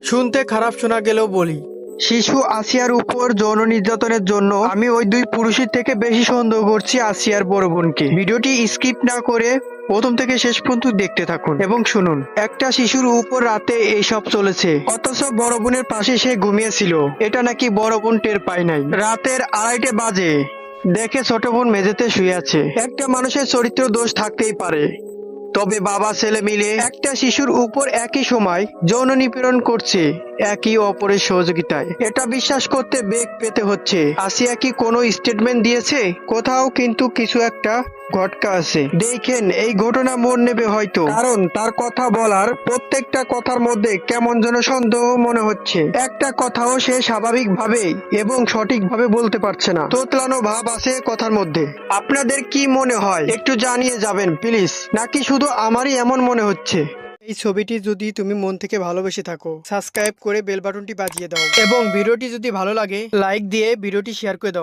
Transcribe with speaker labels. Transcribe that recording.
Speaker 1: শুনতে খারাপ শোনা গেলেও বলি, শিশু আসিয়ার উপর যৌন নির্যাতনের জন্য আমি ওই দুই পুরুষের থেকে বেশি সন্দেহ করছি আসিয়ার বড় বোনকে। ভিডিওটি স্কিপ না করে প্রথম থেকে শেষ পর্যন্ত দেখতে থাকুন এবং শুনুন। একটা শিশুর উপর রাতে এইসব চলেছে, অথচ বড় বোনের পাশে সে ঘুমিয়েছিল। এটা নাকি বড় বোন টের পায় নাই। রাতের 2:30 বাজে দেখে ছোট বোন মেঝেতে শুয়ে আছে। একটা মানুষের চরিত্র দোষ থাকতেই পারে, তবে বাবা ছেলে মিলে একটা শিশুর উপর একই সময় যৌন নিপীড়ন করছে একই অপরের সহযোগিতায়। এটা বিশ্বাস করতে বেগ পেতে হচ্ছে। আসিয়া কি কোনো স্টেটমেন্ট দিয়েছে? কোথাও কিন্তু কিছু একটা ঘটকা আছে। দেখেন, এই ঘটনা মোড় নেবে হয়তো, কারণ তার কথা বলার প্রত্যেকটা কথার মধ্যে কেমন যেন সন্দেহ মনে হচ্ছে। একটা কথাও সে স্বাভাবিকভাবে এবং সঠিকভাবে বলতে পারছে না। তোতলানো ভাব আছে কথার মধ্যে। আপনাদের কি মনে হয় একটু জানিয়ে যাবেন প্লিজ, নাকি শুধু আমারই এমন মনে হচ্ছে? এই ছবিটি যদি তুমি মন থেকে ভালোবেসে থাকো, সাবস্ক্রাইব করে বেল বাটনটি বাজিয়ে দাও এবং ভিডিওটি যদি ভালো লাগে লাইক দিয়ে ভিডিওটি শেয়ার করে দাও।